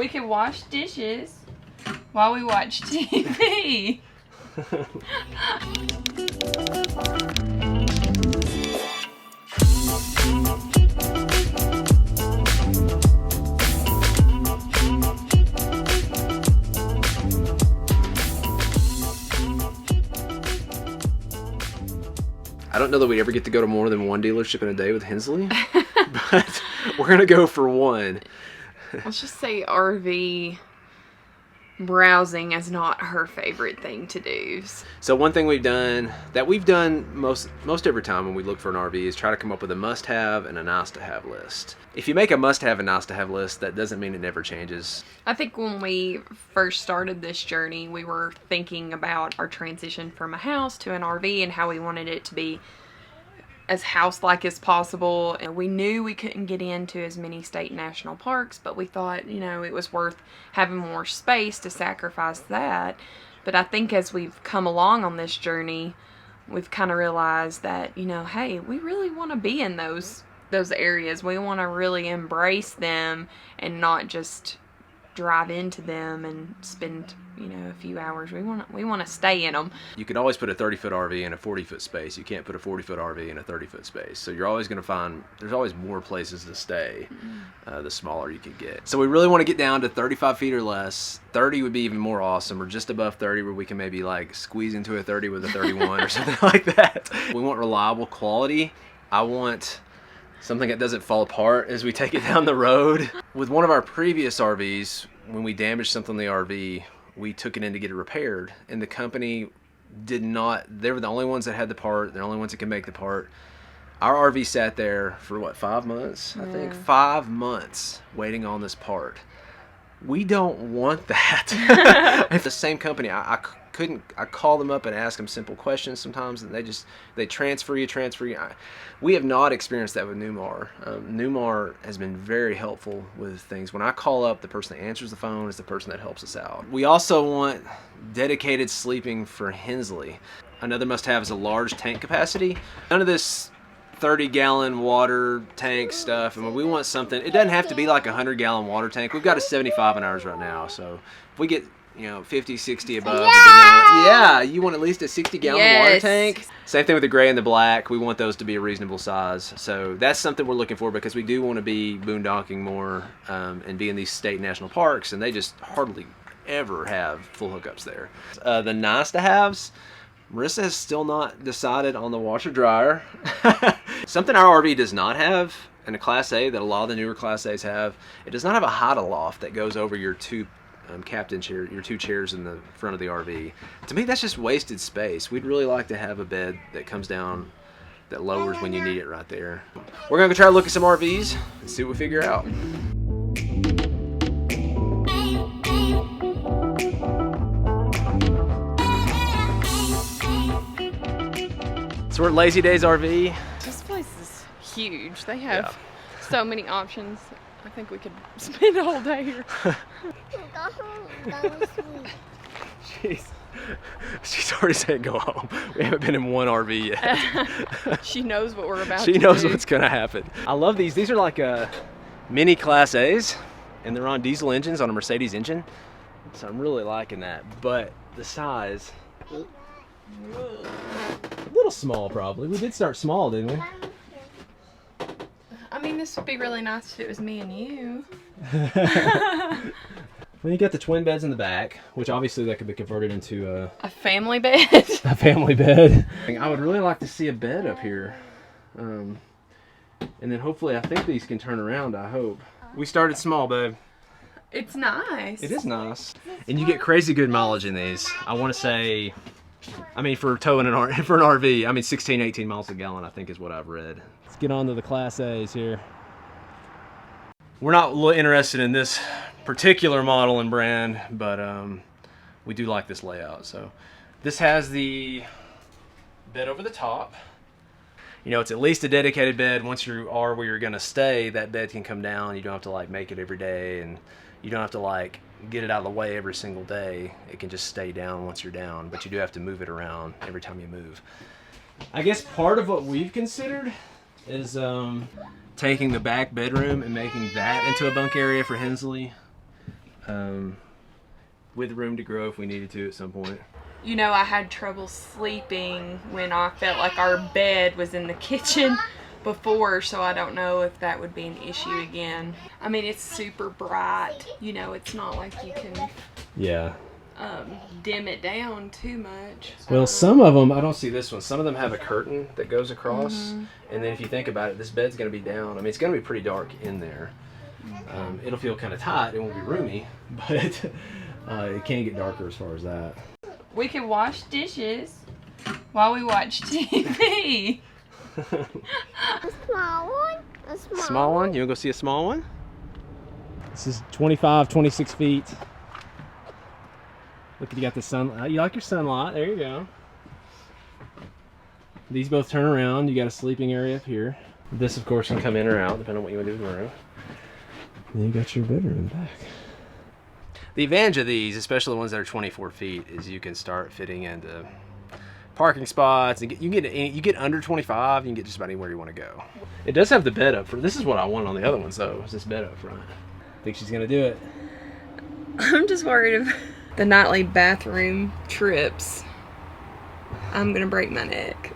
We can wash dishes while we watch TV. I don't know that we ever get to go to more than one dealership in a day with Hensley, but we're going to go for one. Let's just say RV browsing is not her favorite thing to do. So one thing we've done most every time when we look for an RV is try to come up with a must-have and a nice-to-have list. If you make a must-have and nice-to-have list, that doesn't mean it never changes. I think when we first started this journey, we were thinking about our transition from a house to an RV and how we wanted it to be as house-like as possible. And we knew we couldn't get into as many state national parks, but we thought, you know, it was worth having more space to sacrifice that. But I think as we've come along on this journey, we've kind of realized that, you know, hey, we really want to be in those areas. We want to really embrace them and not just drive into them and spend, you know, a few hours. We want to stay in them. You can always put a 30-foot RV in a 40-foot space. You can't put a 40-foot RV in a 30-foot space. So you're always going to find there's always more places to stay, the smaller you can get. So we really want to get down to 35 feet or less. 30 would be even more awesome, or just above 30 where we can maybe like squeeze into a 30 with a 31 or something like that. We want reliable quality. I want something that doesn't fall apart as we take it down the road. With one of our previous RVs, when we damaged something in the RV, we took it in to get it repaired, and the company did not, they were the only ones that had the part, they're the only ones that can make the part. Our RV sat there for what, 5 months? I think 5 months waiting on this part. We don't want that. It's the same company. I call them up and ask them simple questions sometimes, and they transfer you. We have not experienced that with Newmar. Newmar has been very helpful with things. When I call up, the person that answers the phone is the person that helps us out. We also want dedicated sleeping for Hensley. Another must-have is a large tank capacity. None of this 30-gallon water tank stuff. I mean, we want something. It doesn't have to be like a 100-gallon water tank. We've got a 75 in ours right now, so if we get, you know, 50, 60 above. Yeah, you want at least a 60-gallon water tank. Same thing with the gray and the black. We want those to be a reasonable size. So that's something we're looking for, because we do want to be boondocking more and be in these state national parks, and they just hardly ever have full hookups there. The nice-to-haves, Marissa has still not decided on the washer dryer. Something our RV does not have, in a Class A that a lot of the newer Class A's have, it does not have a hide loft that goes over your two captain chair, your two chairs in the front of the RV. To me, that's just wasted space. We'd really like to have a bed that comes down, that lowers when you need it right there. We're gonna go try to look at some RVs and see what we figure out. So we're at Lazy Days RV. This place is huge. They have so many options. I think we could spend a whole day here. She's already said go home. We haven't been in one RV yet. She knows what we're about to do. She knows what's going to happen. I love these. These are like mini Class A's, and they're on diesel engines, on a Mercedes engine. So I'm really liking that. But the size, a little small probably. We did start small, didn't we? I mean, this would be really nice if it was me and you. Well, you got the twin beds in the back, which obviously that could be converted into a family bed. A family bed. I would really like to see a bed up here. And then hopefully, I think these can turn around, I hope. We started small, babe. It's nice. It is nice. And you get crazy good mileage in these. I want to say, I mean, for towing an RV, I mean, 16, 18 miles a gallon, I think is what I've read. Let's get on to the Class A's here. We're not interested in this particular model and brand, but we do like this layout. So this has the bed over the top. You know, it's at least a dedicated bed. Once you are where you're going to stay, that bed can come down. You don't have to like make it every day, and you don't have to like get it out of the way every single day. It can just stay down once you're down, but you do have to move it around every time you move. I guess part of what we've considered is taking the back bedroom and making that into a bunk area for Hensley. with room to grow if we needed to at some point. You know, I had trouble sleeping when I felt like our bed was in the kitchen before, so I don't know if that would be an issue again. I mean, it's super bright. You know, it's not like you can dim it down too much. Well, some of them, I don't see this one, some of them have a curtain that goes across, and then if you think about it, this bed's going to be down. I mean, it's going to be pretty dark in there. It'll feel kind of tight, it won't be roomy, but it can get darker as far as that. We can wash dishes while we watch TV. A small one? A Small one? You want to go see a small one? This is 25, 26 feet. Look, you got the sun. You like your sunlight. There you go. These both turn around. You got a sleeping area up here. This, of course, can come in or out, depending on what you want to do with the room. Then you got your bedroom in the back. The advantage of these, especially the ones that are 24 feet, is you can start fitting into parking spots. And you get under 25, you can get just about anywhere you want to go. It does have the bed up front. This is what I want on the other ones, though, is this bed up front. Think she's gonna do it? I'm just worried of the nightly bathroom trips. I'm gonna break my neck.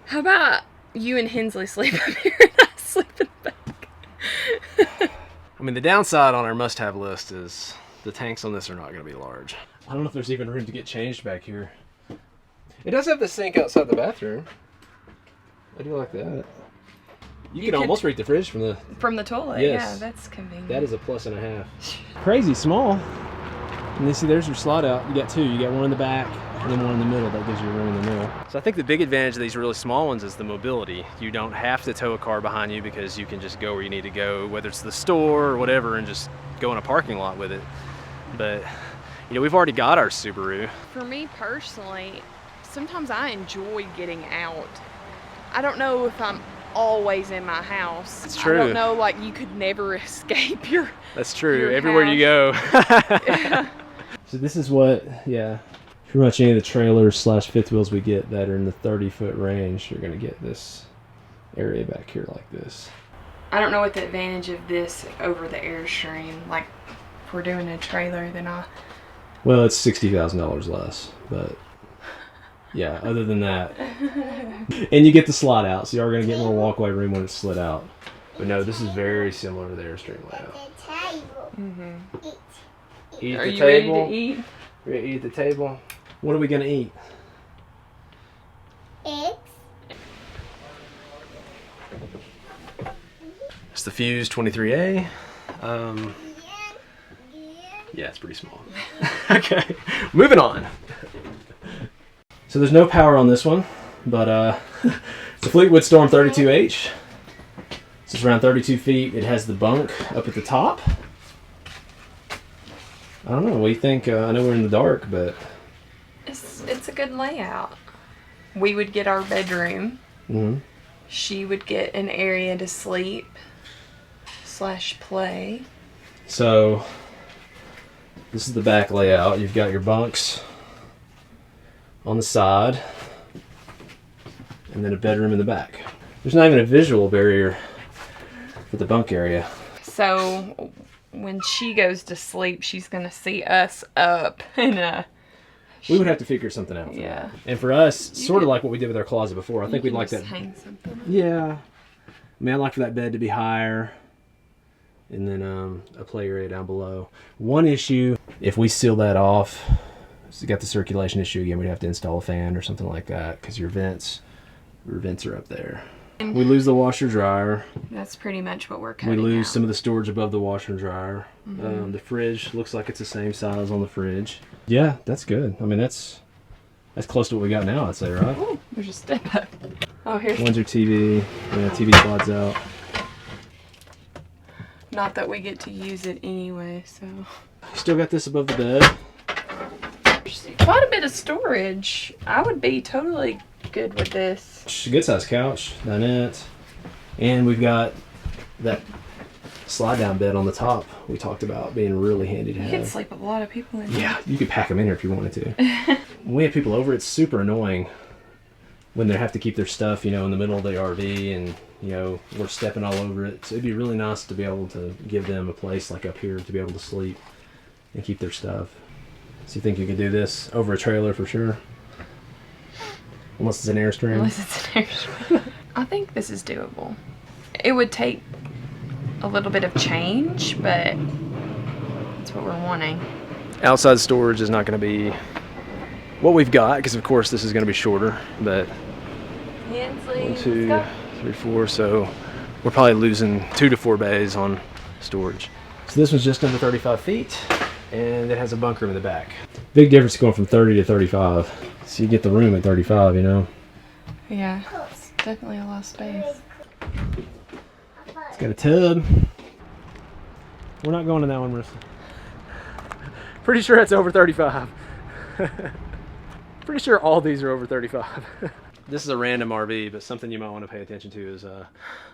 How about you and Hensley sleep up here and I sleep in the back? I mean, the downside on our must-have list is the tanks on this are not going to be large. I don't know if there's even room to get changed back here. It does have the sink outside the bathroom. I do like that. You can almost reach the fridge from the toilet. Yes. Yeah, that's convenient. That is a +1.5. Crazy small. And then see, there's your slide out. You got two. You got one in the back and then one in the middle. That gives you room in the middle. So I think the big advantage of these really small ones is the mobility. You don't have to tow a car behind you because you can just go where you need to go, whether it's the store or whatever, and just go in a parking lot with it. But, you know, we've already got our Subaru. For me personally, sometimes I enjoy getting out. I don't know if I'm always in my house. It's true. I don't know, like, you could never escape your That's true. your Everywhere house. you go. Yeah. So this is what, pretty much any of the trailers / fifth wheels we get that are in the 30-foot range, you're going to get this area back here like this. I don't know what the advantage of this over the Airstream. Like, if we're doing a trailer, then Well, it's $60,000 less, but yeah, other than that. And you get the slide out, so you are going to get more walkway room when it's slid out. But no, this is very similar to the Airstream layout. Eat Are the you table. ready to eat? We're going to eat at the table. What are we going to eat? Eggs. It's the Fuse 23A. Yeah, it's pretty small. Okay, moving on. So there's no power on this one, but it's a Fleetwood Storm 32H. So it's around 32 feet. It has the bunk up at the top. I don't know, what do you think? I know we're in the dark, but... It's a good layout. We would get our bedroom. She would get an area to sleep / play. So this is the back layout. You've got your bunks on the side and then a bedroom in the back. There's not even a visual barrier for the bunk area. So when she goes to sleep, she's gonna see us up and we would have to figure something out for yeah. that. And for us, sort of like what we did with our closet before. I think we'd like that. Hang something. Yeah. I mean, I'd like for that bed to be higher. And then a play area down below. One issue, if we seal that off, so you got the circulation issue again, we'd have to install a fan or something like that because your vents are up there. We lose the washer dryer. That's pretty much what we're cutting We lose out. some of the storage above the washer and dryer. The fridge looks like it's the same size on the fridge. Yeah, that's good. I mean, that's close to what we got now, I'd say, right? Ooh, there's a step up. Oh, here's One's your TV. Yeah, TV slides out. not that we get to use it anyway, so Still got this above the bed. quite a bit of storage. I would be totally good with this. Good size couch, dinette. And we've got that slide down bed on the top we talked about being really handy to You have. could sleep with a lot of people in here. Yeah, you could pack them in here if you wanted to. When we have people over, it's super annoying when they have to keep their stuff, in the middle of the RV and, we're stepping all over it. So it'd be really nice to be able to give them a place like up here to be able to sleep and keep their stuff. So you think you could do this over a trailer for sure? Unless it's an Airstream? Unless it's an Airstream. I think this is doable. It would take a little bit of change, but that's what we're wanting. Outside storage is not going to be what we've got, because of course this is going to be shorter, but Hensley, 1, 2, 3, 4, so we're probably losing 2 to 4 bays on storage. So this one's just under 35 feet, and it has a bunk room in the back. Big difference going from 30 to 35. So you get the room at 35, you know? Yeah, it's definitely a lot of space. It's got a tub. We're not going to that one, Marissa. Pretty sure it's over 35. Pretty sure all these are over 35. This is a random RV, but something you might want to pay attention to is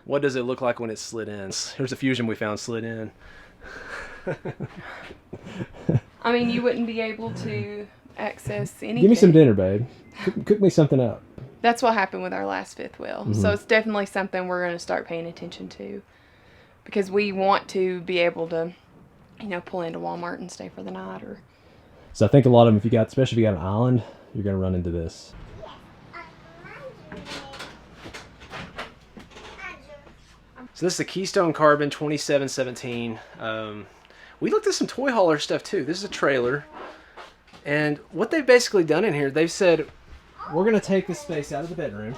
what does it look like when it's slid in? Here's a Fusion we found slid in. I mean, you wouldn't be able to access anything. Give me some dinner, babe. Cook me something up. That's what happened with our last fifth wheel. Mm-hmm. So it's definitely something we're going to start paying attention to, because we want to be able to, you know, pull into Walmart and stay for the night. Or so I think a lot of them, if you got, especially if you got an island, you're going to run into this. So this is the Keystone Carbon 2717. We looked at some toy hauler stuff too. This is a trailer. And what they've basically done in here, they've said, we're going to take this space out of the bedroom.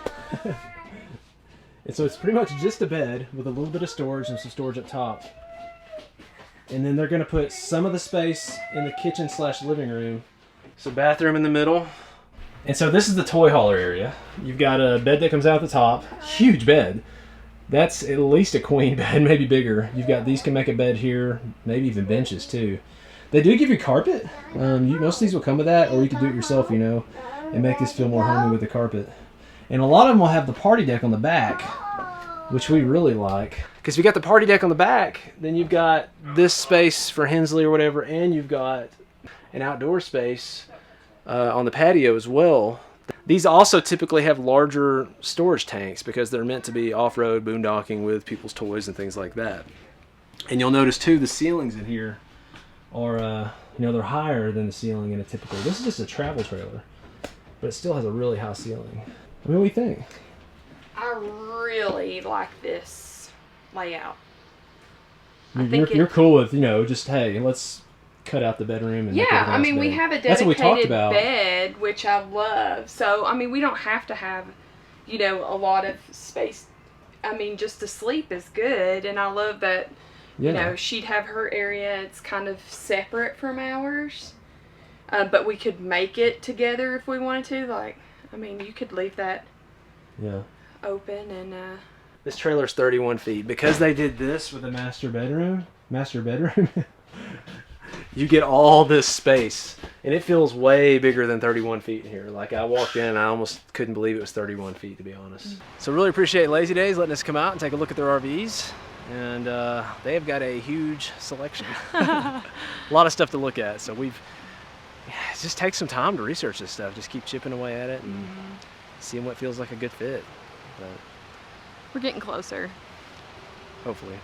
And so it's pretty much just a bed with a little bit of storage and some storage up top. And then they're going to put some of the space in the kitchen / living room. So bathroom in the middle. And so this is the toy hauler area. You've got a bed that comes out the top. Huge bed. That's at least a queen bed, maybe bigger. You've got these can make a bed here, maybe even benches too. They do give you carpet. Most of these will come with that, or you can do it yourself, you know, and make this feel more homey with the carpet. And a lot of them will have the party deck on the back, which we really like. Because if you got the party deck on the back, then you've got this space for Hensley or whatever, and you've got an outdoor space on the patio as well. These also typically have larger storage tanks because they're meant to be off-road boondocking with people's toys and things like that. And you'll notice too, the ceilings in here are, you know, they're higher than the ceiling in a typical. This is just a travel trailer, but it still has a really high ceiling. I mean, what do you think? I really like this layout. You're cool with, you know, just, hey, let's cut out the bedroom. And yeah, I mean, we have a dedicated bed, which I love. So, I mean, we don't have to have, you know, a lot of space. I mean, just to sleep is good. And I love that, you know, she'd have her area. It's kind of separate from ours. But we could make it together if we wanted to. Like, I mean, you could leave that open. And this trailer's 31 feet. Because they did this with a master bedroom, you get all this space, and it feels way bigger than 31 feet in here. Like, I walked in and I almost couldn't believe it was 31 feet, to be honest. So really appreciate Lazy Days letting us come out and take a look at their RVs. And they have got a huge selection. A lot of stuff to look at. So it just takes some time to research this stuff. Just keep chipping away at it and seeing what feels like a good fit. But we're getting closer. Hopefully.